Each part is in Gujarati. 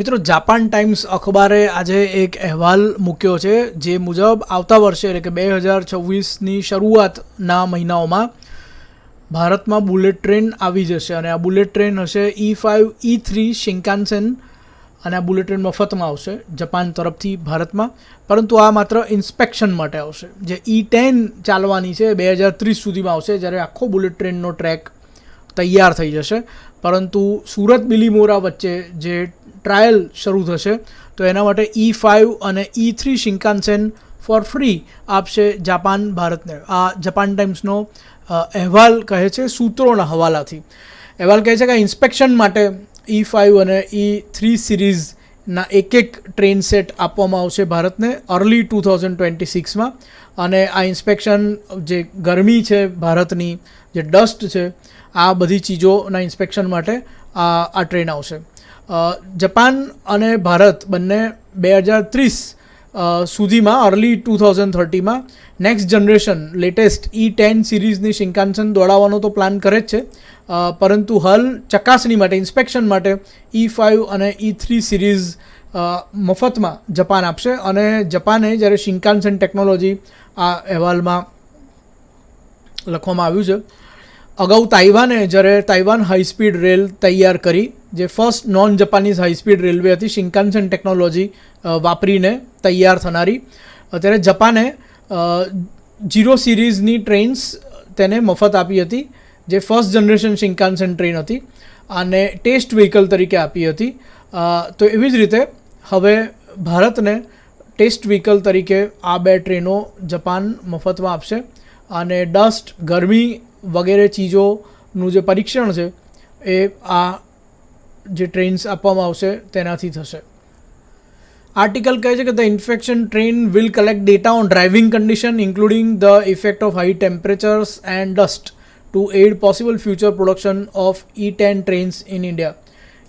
મિત્રો, જાપાન ટાઈમ્સ અખબારે આજે એક અહેવાલ મૂક્યો છે જે મુજબ આવતા વર્ષે એટલે કે 2026ની શરૂઆતના મહિનાઓમાં ભારતમાં બુલેટ ટ્રેન આવી જશે અને આ બુલેટ ટ્રેન હશે E5 E3 શિંકાનસેન અને આ બુલેટ ટ્રેન મફતમાં આવશે જાપાન તરફથી ભારતમાં, પરંતુ આ માત્ર ઇન્સ્પેક્શન માટે આવશે. જે E10 ચાલવાની છે 2030 સુધીમાં આવશે, જ્યારે આખો બુલેટ ટ્રેનનો ટ્રેક તૈયાર થઈ જશે. પરંતુ સુરત બિલીમોરા વચ્ચે જે ટ્રાયલ શરૂ થશે તો એના માટે E5 અને E3 શિંકાનસેન ફોર ફ્રી આપશે જાપાન ભારતને. આ જાપાન ટાઈમ્સનો અહેવાલ કહે છે સૂત્રોના હવાલાથી. અહેવાલ કહે છે કે ઇન્સ્પેક્શન માટે E5 અને E3 સિરીઝના એક ટ્રેન સેટ આપવામાં આવશે ભારતને અર્લી 2026માં. અને આ ઇન્સ્પેક્શન જે ગરમી છે ભારતની, જે ડસ્ટ છે, આ બધી ચીજોના ઇન્સ્પેક્શન માટે આ ટ્રેન આવશે. જાપાન અને ભારત બંને 2030 સુધીમાં અર્લી 2030માં નેક્સ્ટ જનરેશન લેટેસ્ટ E10 સિરીઝની શિંકાનસેન દોડાવવાનો તો પ્લાન કરે જ છે, પરંતુ હાલ ચકાસણી માટે ઇન્સ્પેક્શન માટે E5 અને E3 સિરીઝ મફતમાં જાપાન આપશે. અને જાપાને જ્યારે શિંકાનસેન ટેકનોલોજી આ અહેવાલમાં લખવામાં આવ્યું છે. અગાઉ તાઇવાને જ્યારે તાઇવાન હાઈસ્પીડ રેલ તૈયાર કરી, જે first non Japanese high speed railway હતી શિંકાનસેન ટેકનોલોજી વાપરીને તૈયાર થનારી, ત્યારે જાપાને 0 સિરીઝની ટ્રેન્સ તેને મફત આપી હતી, જે ફર્સ્ટ જનરેશન શિંકાનસેન ટ્રેન હતી અને ટેસ્ટ વ્હીકલ તરીકે આપી હતી. તો એવી જ રીતે હવે ભારતને ટેસ્ટ વ્હીકલ તરીકે આ 2 ટ્રેનો જાપાન મફતમાં આપશે અને ડસ્ટ, ગરમી વગેરે ચીજોનું જે પરીક્ષણ છે એ આ જે ટ્રેન્સ આપવામાં આવશે તેનાથી થશે. આર્ટિકલ કહે છે કે the inspection train will collect data on driving condition including the effect of high temperatures and dust to aid possible future production of E10 trains in India.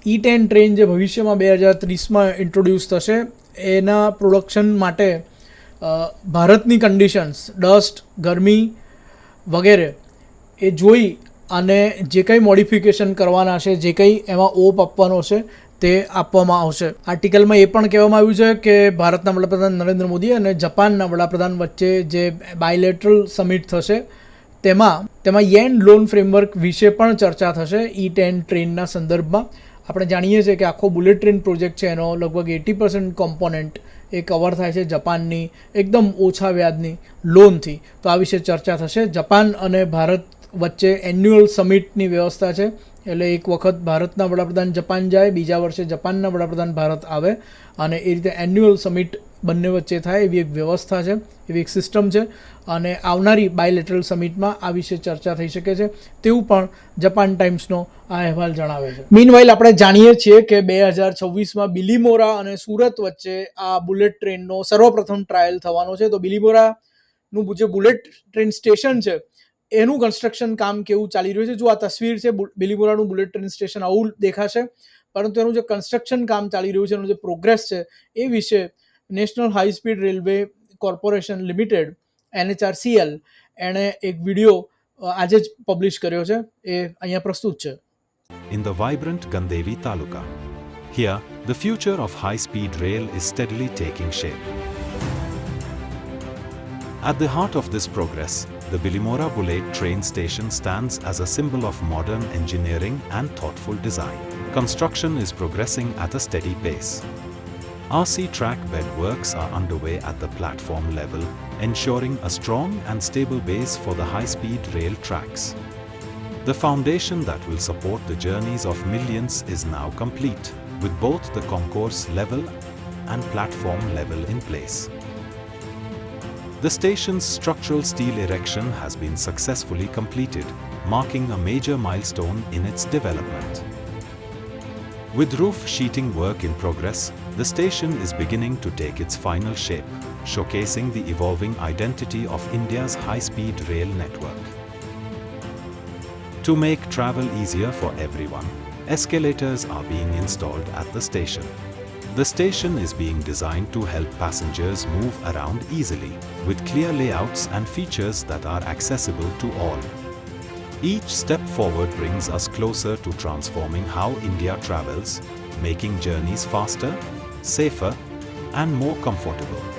E10 train જે ભવિષ્યમાં 2030માં ઇન્ટ્રોડ્યુસ થશે એના પ્રોડક્શન માટે ભારતની કન્ડિશન્સ, ડસ્ટ, ગરમી વગેરે એ જોઈ અને જે કંઈ મોડિફિકેશન કરવાના છે, જે કંઈ એમાં ઓપ આપવાનો છે તે આપવામાં આવશે. આર્ટિકલમાં એ પણ કહેવામાં આવ્યું છે કે ભારતના વડાપ્રધાન નરેન્દ્ર મોદી અને જાપાનના વડાપ્રધાન વચ્ચે જે બાયલેટરલ સમિટ થશે તેમાં યેન લોન ફ્રેમવર્ક વિશે પણ ચર્ચા થશે E10 ટ્રેનના સંદર્ભમાં. આપણે જાણીએ છીએ કે આખો બુલેટ ટ્રેન પ્રોજેક્ટ છે એનો લગભગ 80% કોમ્પોનન્ટ એ કવર થાય છે જાપાનની એકદમ ઓછા વ્યાજની લોનથી. તો આ વિશે ચર્ચા થશે. જાપાન અને ભારત વચ્ચે એન્યુઅલ સમિટની વ્યવસ્થા છે, એટલે એક વખત ભારતના વડાપ્રધાન જાપાન જાય, બીજા વર્ષે જાપાનના વડાપ્રધાન ભારત આવે અને એ રીતે એન્યુઅલ સમિટ બંને વચ્ચે થાય એવી એક વ્યવસ્થા છે, એવી એક સિસ્ટમ છે. અને આવનારી બાયલેટરલ સમિટમાં આ વિશે ચર્ચા થઈ શકે છે તેવું પણ જાપાન ટાઈમ્સનો આ અહેવાલ જણાવે છે. મીનવાઇલ આપણે જાણીએ છીએ કે 2026માં બિલીમોરા અને સુરત વચ્ચે આ બુલેટ ટ્રેનનો સર્વપ્રથમ ટ્રાયલ થવાનો છે. તો બિલીમોરાનું જે બુલેટ ટ્રેન સ્ટેશન છે એનું કન્સ્ટ્રક્શન કામ કેવું ચાલી રહ્યું છે. જો આ તસવીર છે બિલીમોરાનું બુલેટ ટ્રેન સ્ટેશન આવું દેખાશે, પરંતુ એનું જે કન્સ્ટ્રક્શન કામ ચાલી રહ્યું છે, એનું જે પ્રોગ્રેસ છે એ વિશે national high speed railway corporation limited NHRCL એણે એક વિડીયો આજે જ પબ્લિશ કર્યો છે, એ અહીંયા પ્રસ્તુત છે. In the vibrant Gandevi Taluka, here the future of high-speed rail is steadily taking shape. At the heart of this progress, the Bilimora Bullet train station stands as a symbol of modern engineering and thoughtful design. Construction is progressing at a steady pace. RC track bed works are underway at the platform level, ensuring a strong and stable base for the high-speed rail tracks. The foundation that will support the journeys of millions is now complete, with both the concourse level and platform level in place. The station's structural steel erection has been successfully completed, marking a major milestone in its development. With roof sheeting work in progress, the station is beginning to take its final shape, showcasing the evolving identity of India's high-speed rail network. To make travel easier for everyone, escalators are being installed at the station. The station is being designed to help passengers move around easily, with clear layouts and features that are accessible to all. Each step forward brings us closer to transforming how India travels, making journeys faster, safer, and more comfortable.